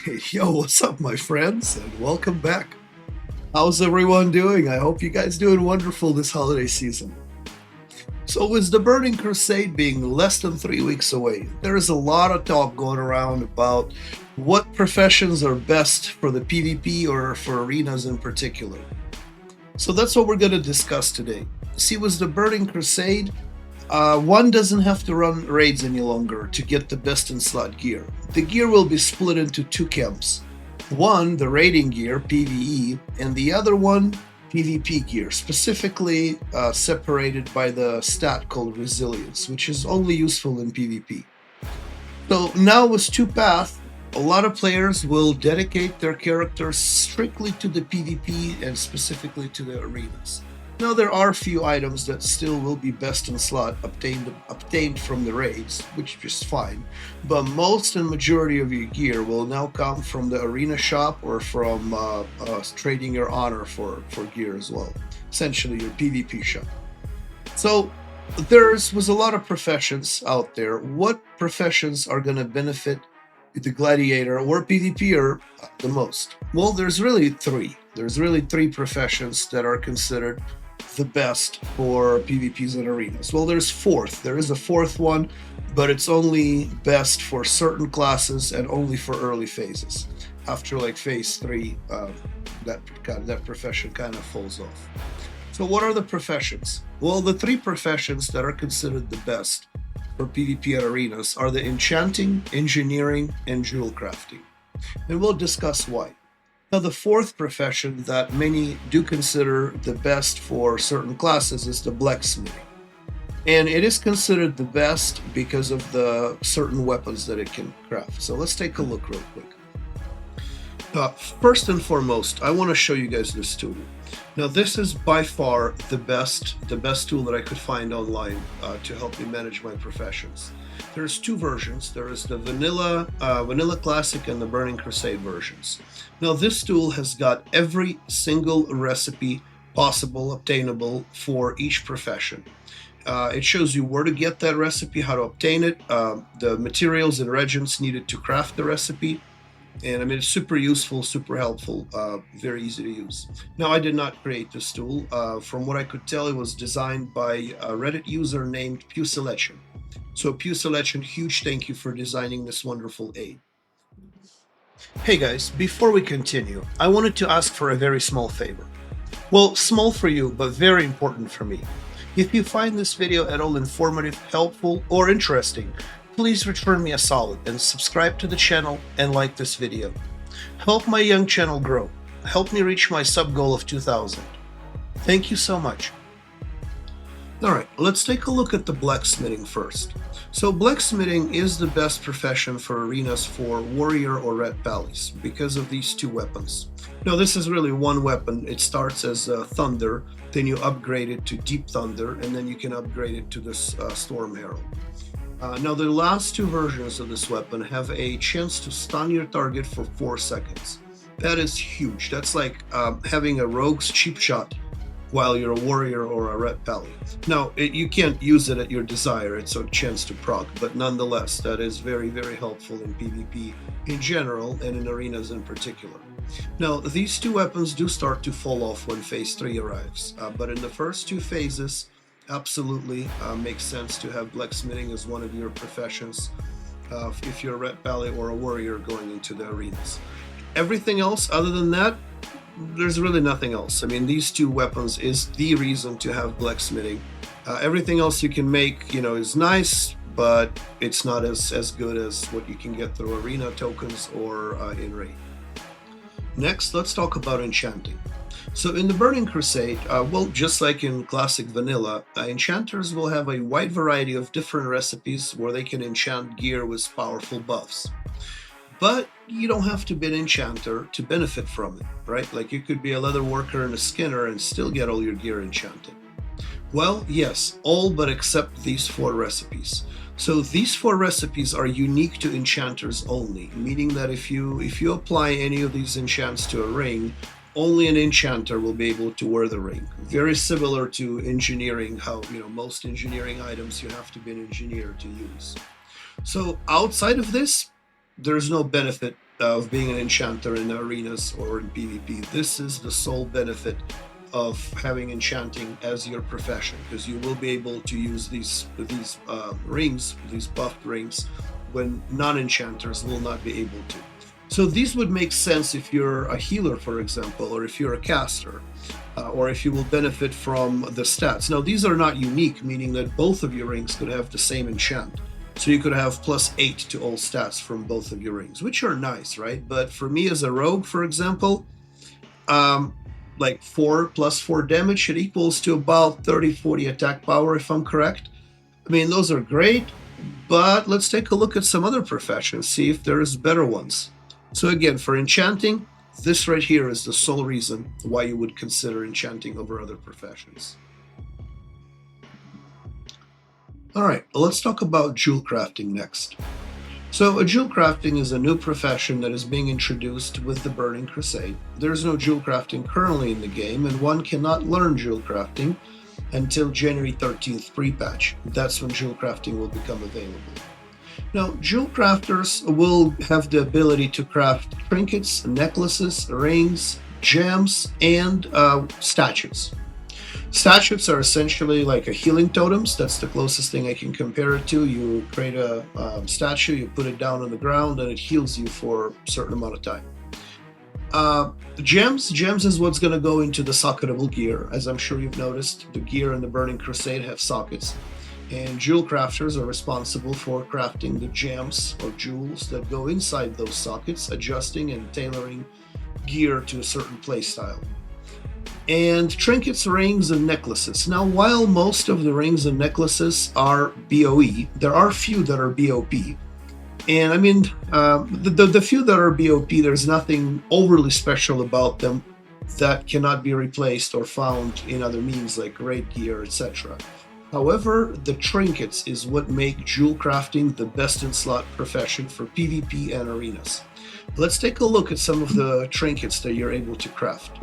Yo, what's up, my friends, and welcome back. How's everyone doing? I hope you guys doing wonderful this holiday season. So, with the Burning Crusade being less than 3 weeks away, there is a lot of talk going around about what professions are best for the PvP or for arenas in particular. So that's what we're going to discuss today. See, with the Burning Crusade, one doesn't have to run raids any longer to get the best in slot gear. The gear will be split into two camps. One, the raiding gear, PvE, and the other one, PvP gear, specifically separated by the stat called Resilience, which is only useful in PvP. So now with two paths, a lot of players will dedicate their characters strictly to the PvP and specifically to the arenas. Now there are a few items that still will be best in slot obtained from the raids, which is fine, but most and majority of your gear will now come from the arena shop or from trading your honor for gear as well, essentially your PvP shop. So was a lot of professions out there. What professions are going to benefit the gladiator or PvPer the most? Well, there's really three. There's really three professions that are considered the best for PvPs and arenas. Well, there is a fourth one, but it's only best for certain classes and only for early phases. After like phase 3, that profession kind of falls off. So what are the professions? Well, the three professions that are considered the best for PvP and arenas are the Enchanting, Engineering, and Jewelcrafting. And we'll discuss why. Now, the fourth profession that many do consider the best for certain classes is the Blacksmithing. And it is considered the best because of the certain weapons that it can craft. So let's take a look real quick. First and foremost, I want to show you guys this tool. Now, this is by far the best tool that I could find online to help me manage my professions. There's two versions. There is the Vanilla Classic and the Burning Crusade versions. Now, this tool has got every single recipe possible, obtainable for each profession. It shows you where to get that recipe, how to obtain it, the materials and reagents needed to craft the recipe. And I mean, it's super useful, super helpful, very easy to use. Now, I did not create this tool. From what I could tell, it was designed by a Reddit user named Puselechen. So Puselechen, huge thank you for designing this wonderful aid. Hey guys, before we continue, I wanted to ask for a very small favor. Well, small for you, but very important for me. If you find this video at all informative, helpful, or interesting, please return me a solid and subscribe to the channel and like this video. Help my young channel grow. Help me reach my sub goal of 2,000. Thank you so much. Alright, let's take a look at the blacksmithing first. So blacksmithing is the best profession for arenas for warrior or red pallies because of these two weapons. Now, this is really one weapon. It starts as thunder, then you upgrade it to deep thunder, and then you can upgrade it to this storm herald. Now, the last two versions of this weapon have a chance to stun your target for 4 seconds. That is huge. That's like having a rogue's cheap shot while you're a warrior or a red pally. Now, you can't use it at your desire. It's a chance to proc, but nonetheless, that is very, very helpful in PvP in general and in arenas in particular. Now, these two weapons do start to fall off when phase 3 arrives, but in the first two phases, absolutely makes sense to have blacksmithing as one of your professions if you're a red pally or a warrior going into the arenas. Everything else other than that, there's really nothing else. I mean, these two weapons is the reason to have blacksmithing. Everything else you can make, is nice, but it's not as good as what you can get through arena tokens or in raid. Next, let's talk about enchanting. So in the Burning Crusade, well, just like in classic vanilla, enchanters will have a wide variety of different recipes where they can enchant gear with powerful buffs. But you don't have to be an enchanter to benefit from it, right? Like, you could be a leather worker and a skinner and still get all your gear enchanted. Well, yes, all but except these 4 recipes. So these 4 recipes are unique to enchanters only, meaning that if you apply any of these enchants to a ring, only an enchanter will be able to wear the ring. Very similar to engineering, how most engineering items you have to be an engineer to use. So outside of this, there's no benefit of being an enchanter in arenas or in PvP. This is the sole benefit of having enchanting as your profession, because you will be able to use these rings, these buffed rings, when non-enchanters will not be able to. So these would make sense if you're a healer, for example, or if you're a caster, or if you will benefit from the stats. Now, these are not unique, meaning that both of your rings could have the same enchant. So you could have +8 to all stats from both of your rings, which are nice, right? But for me as a rogue, for example, like 4 + 4 damage, it equals to about 30-40 attack power, if I'm correct. I mean, those are great, but let's take a look at some other professions, see if there's better ones. So again, for enchanting, this right here is the sole reason why you would consider enchanting over other professions. All right, let's talk about jewelcrafting next. So jewelcrafting is a new profession that is being introduced with the Burning Crusade. There's no jewelcrafting currently in the game, and one cannot learn jewelcrafting until January 13th pre-patch. That's when jewelcrafting will become available. Now, jewel crafters will have the ability to craft trinkets, necklaces, rings, gems, and statues. Statues are essentially like a healing totems. That's the closest thing I can compare it to. You create a statue, you put it down on the ground, and it heals you for a certain amount of time. Gems is what's going to go into the socketable gear. As I'm sure you've noticed, the gear in the Burning Crusade have sockets. And jewel crafters are responsible for crafting the gems or jewels that go inside those sockets, adjusting and tailoring gear to a certain playstyle. And trinkets, rings, and necklaces. Now, while most of the rings and necklaces are BOE, there are few that are BOP. And I mean, the few that are BOP, there's nothing overly special about them that cannot be replaced or found in other means like raid gear, etc. However, the trinkets is what make jewel crafting the best in slot profession for PvP and arenas. Let's take a look at some of the trinkets that you're able to craft.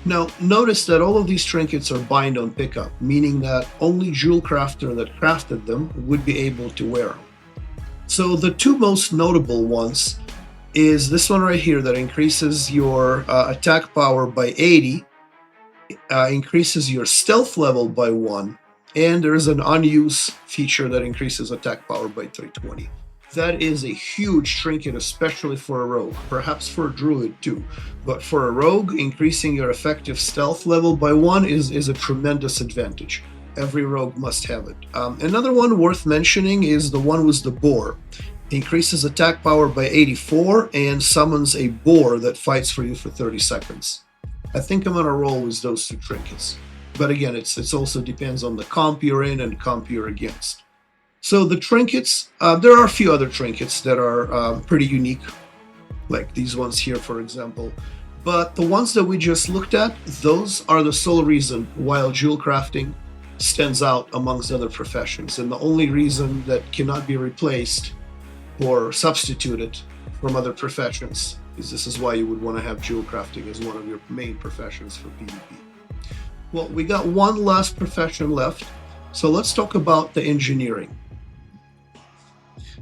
Now, notice that all of these trinkets are bind on pickup, meaning that only jewel crafter that crafted them would be able to wear them. So the two most notable ones is this one right here that increases your attack power by 80, increases your stealth level by 1, and there is an unused feature that increases attack power by 320. That is a huge trinket, especially for a rogue, perhaps for a druid too. But for a rogue, increasing your effective stealth level by 1 is a tremendous advantage. Every rogue must have it. Another one worth mentioning is the one with the boar. Increases attack power by 84 and summons a boar that fights for you for 30 seconds. I think I'm gonna roll with those two trinkets. But again, it's also depends on the comp you're in and comp you're against. So the trinkets, there are a few other trinkets that are pretty unique, like these ones here, for example. But the ones that we just looked at, those are the sole reason why jewel crafting stands out amongst other professions. And the only reason that cannot be replaced or substituted from other professions is this is why you would want to have jewel crafting as one of your main professions for PvP. Well, we got one last profession left, so let's talk about the engineering.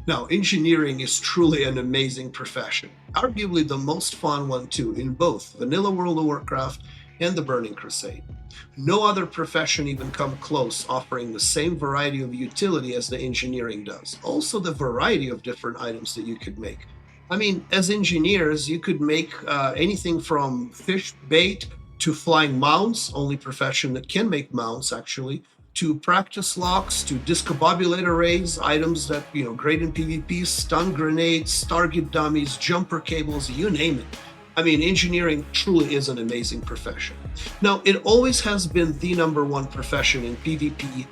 Now, engineering is truly an amazing profession, arguably the most fun one too, in both vanilla World of Warcraft and the Burning Crusade. No other profession even come close offering the same variety of utility as the engineering does. Also the variety of different items that you could make. I mean, as engineers, you could make anything from fish bait to flying mounts, only profession that can make mounts actually, to practice locks, to discombobulate arrays, items that, great in PvP, stun grenades, target dummies, jumper cables, you name it. I mean, engineering truly is an amazing profession. Now, it always has been the #1 profession in PvP,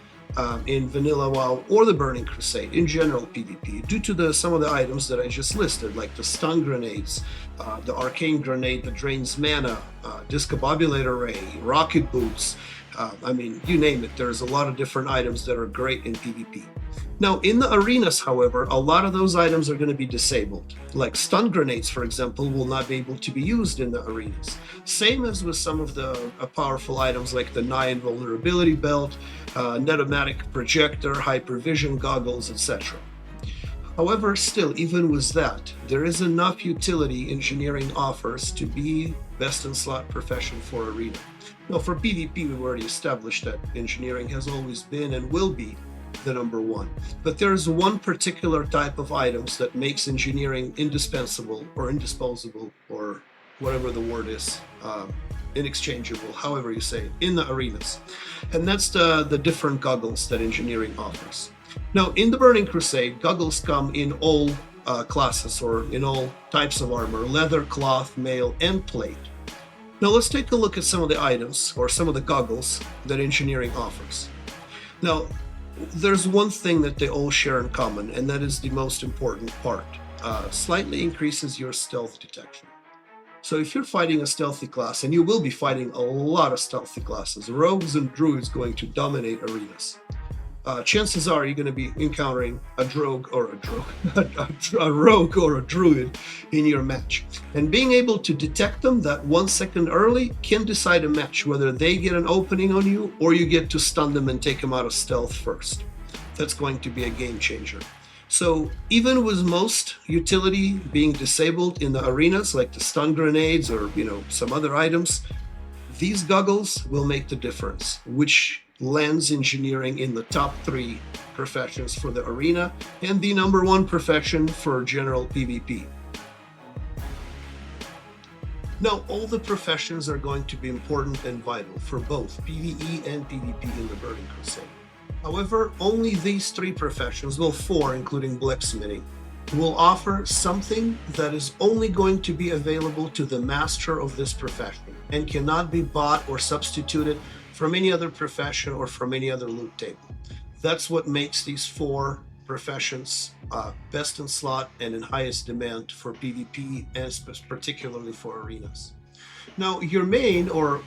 in vanilla WoW or the Burning Crusade, in general PvP, due to some of the items that I just listed, like the stun grenades, the arcane grenade that drains mana, discombobulate array, rocket boots. I mean, you name it, there's a lot of different items that are great in PvP. Now, in the arenas, however, a lot of those items are going to be disabled. Like stun grenades, for example, will not be able to be used in the arenas. Same as with some of the powerful items like the Nigh Invulnerability Belt, Netomatic Projector, Hypervision Goggles, etc. However, still, even with that, there is enough utility engineering offers to be best in slot profession for Arena. Now, for PvP, we've already established that engineering has always been and will be the number one. But there's one particular type of items that makes engineering indispensable or indisposable, or whatever the word is, inexchangeable, however you say it, in the arenas. And that's the different goggles that engineering offers. Now, in the Burning Crusade, goggles come in all classes or in all types of armor: leather, cloth, mail, and plate. Now, let's take a look at some of the items or some of the goggles that engineering offers. Now, there's one thing that they all share in common, and that is the most important part. Slightly increases your stealth detection. So if you're fighting a stealthy class, and you will be fighting a lot of stealthy classes, rogues and druids going to dominate arenas. Chances are you're going to be encountering a rogue or a druid in your match. And being able to detect them that 1 second early can decide a match, whether they get an opening on you or you get to stun them and take them out of stealth first. That's going to be a game changer. So even with most utility being disabled in the arenas, like the stun grenades or some other items, these goggles will make the difference, which lands engineering in the top 3 professions for the arena and the number 1 profession for general PvP. Now, all the professions are going to be important and vital for both PvE and PvP in the Burning Crusade. However, only these 3 professions, well, 4 including Blacksmithing, will offer something that is only going to be available to the master of this profession and cannot be bought or substituted from any other profession or from any other loot table. That's what makes these 4 professions best in slot and in highest demand for PvP and particularly for arenas. Now, your main or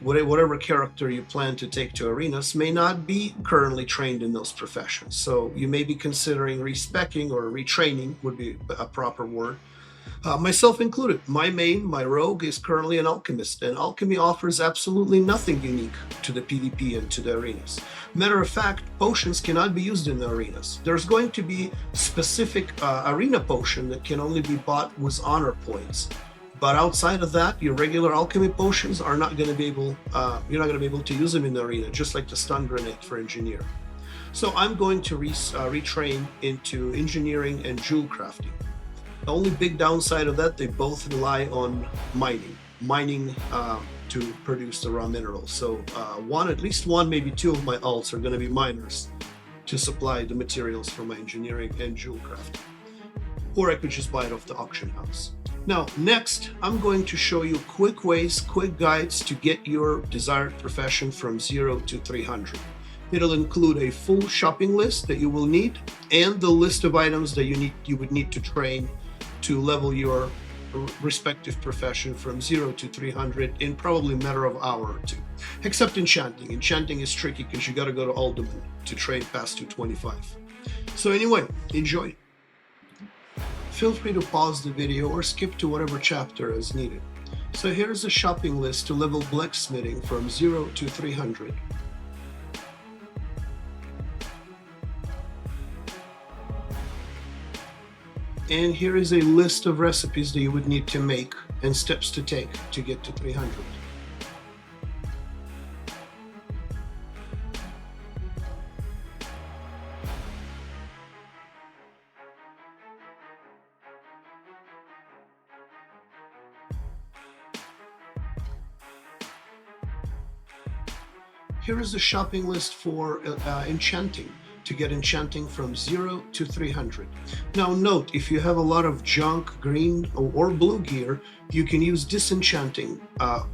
whatever character you plan to take to arenas may not be currently trained in those professions. So you may be considering respecking or retraining would be a proper word. Myself included. My rogue is currently an alchemist, and alchemy offers absolutely nothing unique to the PvP and to the arenas. Matter of fact, potions cannot be used in the arenas. There's going to be specific arena potion that can only be bought with honor points. But outside of that, your regular alchemy potions are not going to be able. You're not going to be able to use them in the arena, just like the stun grenade for engineer. So I'm going to retrain into engineering and jewelcrafting. The only big downside of that, they both rely on mining to produce the raw minerals. So at least one, maybe 2 of my alts are going to be miners to supply the materials for my engineering and jewelcrafting. Or I could just buy it off the auction house. Now, next, I'm going to show you quick guides to get your desired profession from 0 to 300. It'll include a full shopping list that you will need and the list of items that you would need to train to level your respective profession from 0 to 300 in probably a matter of an hour or 2. Except Enchanting. Enchanting is tricky because you got to go to Alderman to train past 225. So anyway, enjoy. Feel free to pause the video or skip to whatever chapter is needed. So here's a shopping list to level Blacksmithing from 0 to 300. And here is a list of recipes that you would need to make and steps to take to get to 300. Here is the shopping list for Enchanting, to get Enchanting from 0 to 300. Now note, if you have a lot of junk, green or blue gear, you can use Disenchanting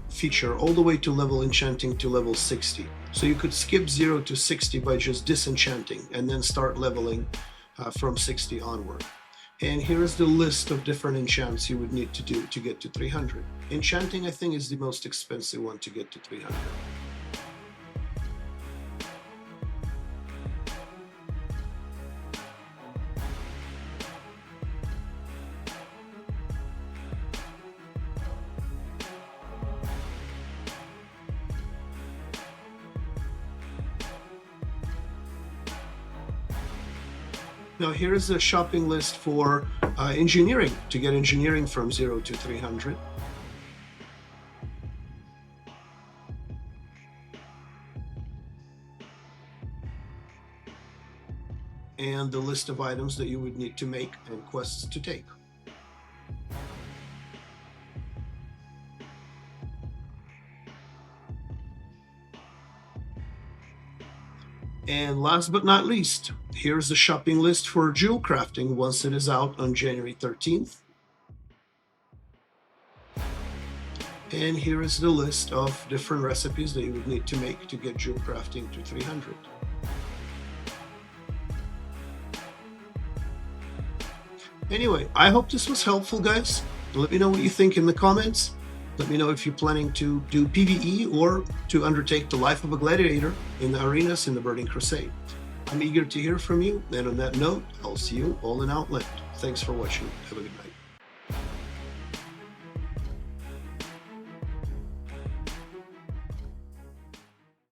feature all the way to level Enchanting to level 60. So you could skip 0 to 60 by just Disenchanting and then start leveling from 60 onward. And here is the list of different enchants you would need to do to get to 300. Enchanting, I think, is the most expensive one to get to 300. Now here is a shopping list for engineering, to get engineering from 0 to 300. And the list of items that you would need to make and quests to take. And last but not least, here's the shopping list for Jewelcrafting once it is out on January 13th. And here is the list of different recipes that you would need to make to get Jewelcrafting to 300. Anyway, I hope this was helpful, guys. Let me know what you think in the comments. Let me know if you're planning to do PvE or to undertake the life of a gladiator in the arenas in the Burning Crusade. I'm eager to hear from you, and on that note, I'll see you all in Outland. Thanks for watching. Have a good night.